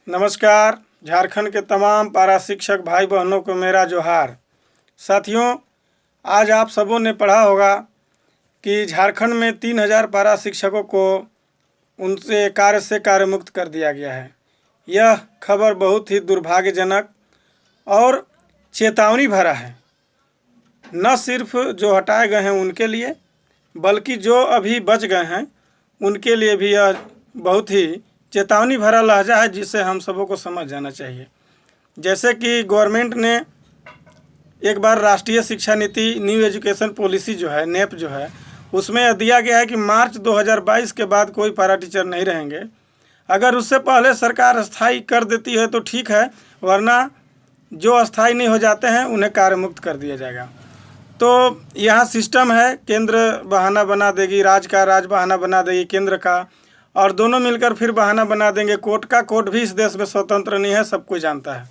नमस्कार। झारखंड के तमाम पारा शिक्षक भाई बहनों को मेरा जोहार। साथियों, आज आप सबों ने पढ़ा होगा कि झारखंड में 3000 पारा शिक्षकों को उनसे कार्य से कार्य मुक्त कर दिया गया है। यह खबर बहुत ही दुर्भाग्यजनक और चेतावनी भरा है, न सिर्फ जो हटाए गए हैं उनके लिए, बल्कि जो अभी बच गए हैं उनके लिए भी यह बहुत ही चेतावनी भरा लहजा है, जिसे हम सबों को समझ जाना चाहिए। जैसे कि गवर्नमेंट ने एक बार राष्ट्रीय शिक्षा नीति न्यू एजुकेशन पॉलिसी जो है नेप जो है, उसमें दिया गया है कि मार्च 2022 के बाद कोई पारा टीचर नहीं रहेंगे। अगर उससे पहले सरकार अस्थाई कर देती है तो ठीक है, वरना जो अस्थाई नहीं हो जाते हैं उन्हें कार्य मुक्त कर दिया जाएगा। तो यहाँ सिस्टम है, केंद्र बहाना बना देगी, राज बहाना बना देगी केंद्र का, और दोनों मिलकर फिर बहाना बना देंगे कोर्ट का। कोर्ट भी इस देश में स्वतंत्र नहीं है, सब कोई जानता है।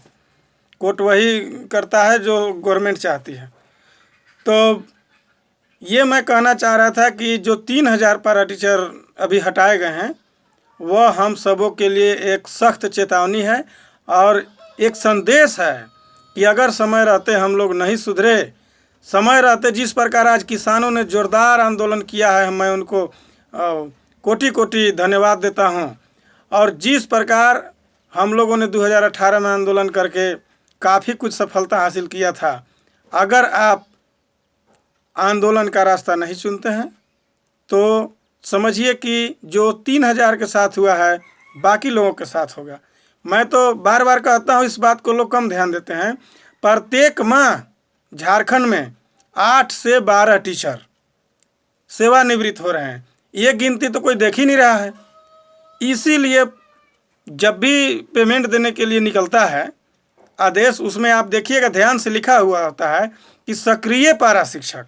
कोर्ट वही करता है जो गवर्नमेंट चाहती है। तो ये मैं कहना चाह रहा था कि जो 3000 पारा टीचर अभी हटाए गए हैं, वह हम सबों के लिए एक सख्त चेतावनी है और एक संदेश है कि अगर समय रहते हम लोग नहीं सुधरे, समय रहते जिस प्रकार आज किसानों ने जोरदार आंदोलन किया है, मैं उनको कोटि कोटि धन्यवाद देता हूं। और जिस प्रकार हम लोगों ने 2018 में आंदोलन करके काफ़ी कुछ सफलता हासिल किया था, अगर आप आंदोलन का रास्ता नहीं चुनते हैं तो समझिए कि जो 3000 के साथ हुआ है बाकी लोगों के साथ होगा। मैं तो बार बार कहता हूँ, इस बात को लोग कम ध्यान देते हैं। प्रत्येक माह झारखंड में 8 से 12 टीचर सेवानिवृत्त हो रहे हैं। ये गिनती तो कोई देख ही नहीं रहा है। इसीलिए जब भी पेमेंट देने के लिए निकलता है आदेश, उसमें आप देखिएगा ध्यान से लिखा हुआ होता है कि सक्रिय पारा शिक्षक,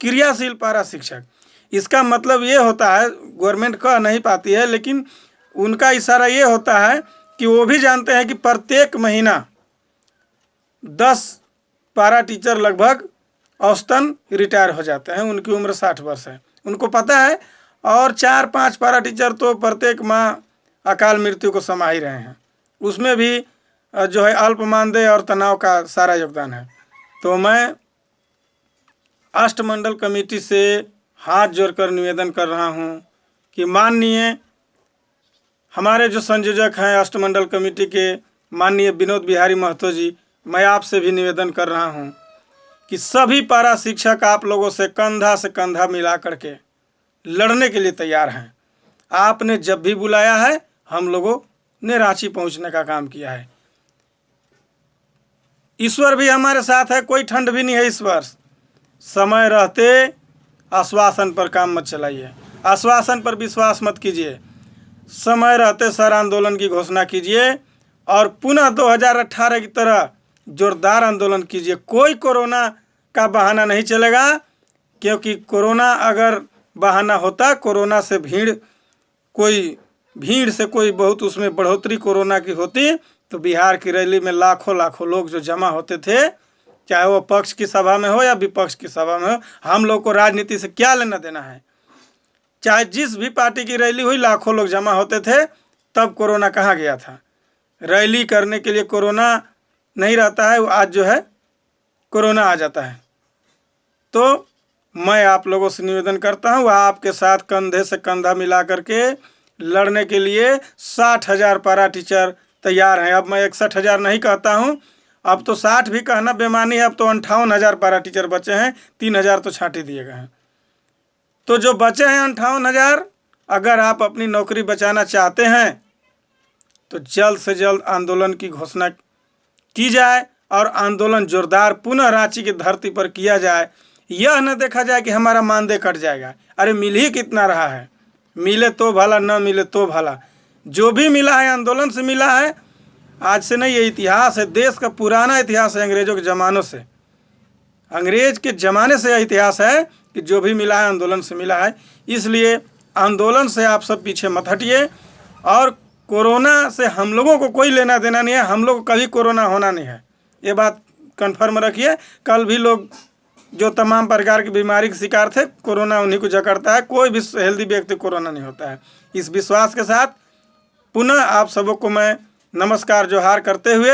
क्रियाशील पारा शिक्षक। इसका मतलब ये होता है, गवर्नमेंट कह नहीं पाती है, लेकिन उनका इशारा ये होता है कि वो भी जानते हैं कि प्रत्येक महीना 10 पारा टीचर लगभग औसतन रिटायर हो जाते हैं। उनकी उम्र 60 वर्ष है, उनको पता है। और 4-5 पारा टीचर तो प्रत्येक माह अकाल मृत्यु को समा ही रहे हैं। उसमें भी जो है अल्प मानदेय और तनाव का सारा योगदान है। तो मैं अष्टमंडल कमेटी से हाथ जोड़कर निवेदन कर रहा हूं कि माननीय हमारे जो संयोजक हैं अष्टमंडल कमेटी के, माननीय विनोद बिहारी महतो जी, मैं आपसे भी निवेदन कर रहा हूं कि सभी पारा शिक्षक आप लोगों से कंधा मिला करके लड़ने के लिए तैयार हैं। आपने जब भी बुलाया है हम लोगों ने रांची पहुंचने का काम किया है। ईश्वर भी हमारे साथ है, कोई ठंड भी नहीं है इस वर्ष। समय रहते आश्वासन पर काम मत चलाइए, आश्वासन पर विश्वास मत कीजिए। समय रहते सर आंदोलन की घोषणा कीजिए और पुनः 2018 की तरह जोरदार आंदोलन कीजिए। कोई कोरोना का बहाना नहीं चलेगा, क्योंकि कोरोना अगर बहाना होता, कोरोना से भीड़ से कोई बहुत उसमें बढ़ोतरी कोरोना की होती, तो बिहार की रैली में लाखों लोग जो जमा होते थे, चाहे वो पक्ष की सभा में हो या विपक्ष की सभा में हो, हम लोग को राजनीति से क्या लेना देना है। चाहे जिस भी पार्टी की रैली हुई, लाखों लोग जमा होते थे, तब कोरोना कहाँ गया था। रैली करने के लिए कोरोना नहीं रहता है, आज जो है कोरोना आ जाता है। तो मैं आप लोगों से निवेदन करता हूँ, आपके साथ कंधे से कंधा मिला करके लड़ने के लिए 60,000 पारा टीचर तैयार हैं। अब मैं 61,000 नहीं कहता हूँ, अब तो 60 भी कहना बेमानी है। अब तो 58,000 पारा टीचर बचे हैं, 3,000 तो छांट ही दिए गए हैं। तो जो बचे हैं 58,000, अगर आप अपनी नौकरी बचाना चाहते हैं तो जल्द से जल्द आंदोलन की घोषणा की जाए और आंदोलन जोरदार पुनः रांची की धरती पर किया जाए। यह न देखा जाए कि हमारा मानदेय कट जाएगा। अरे मिल ही कितना रहा है, मिले तो भला, न मिले तो भला। जो भी मिला है आंदोलन से मिला है। आज से नहीं, ये इतिहास है, देश का पुराना इतिहास है, अंग्रेजों के ज़मानों से, अंग्रेज के ज़माने से यह इतिहास है कि जो भी मिला है आंदोलन से मिला है। इसलिए आंदोलन से आप सब पीछे मत हटिए। और कोरोना से हम लोगों को कोई लेना देना नहीं है, हम लोग को कभी कोरोना होना नहीं है, ये बात कन्फर्म रखिए। कल भी लोग जो तमाम प्रकार की बीमारी के शिकार थे, कोरोना उन्हीं को जकड़ता है, कोई भी हेल्दी व्यक्ति कोरोना नहीं होता है। इस विश्वास के साथ पुनः आप सबों को मैं नमस्कार जोहार करते हुए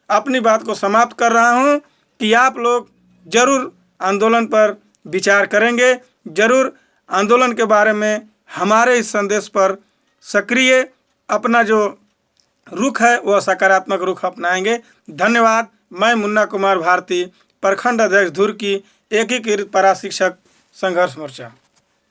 अपनी बात को समाप्त कर रहा हूँ कि आप लोग जरूर आंदोलन पर विचार करेंगे, जरूर आंदोलन के बारे में हमारे इस संदेश पर सक्रिय अपना जो रुख है वह सकारात्मक रुख अपनाएंगे। धन्यवाद। मैं मुन्ना कुमार भारती, प्रखंड अध्यक्ष धुर की एकीकृत पारा शिक्षक संघर्ष मोर्चा।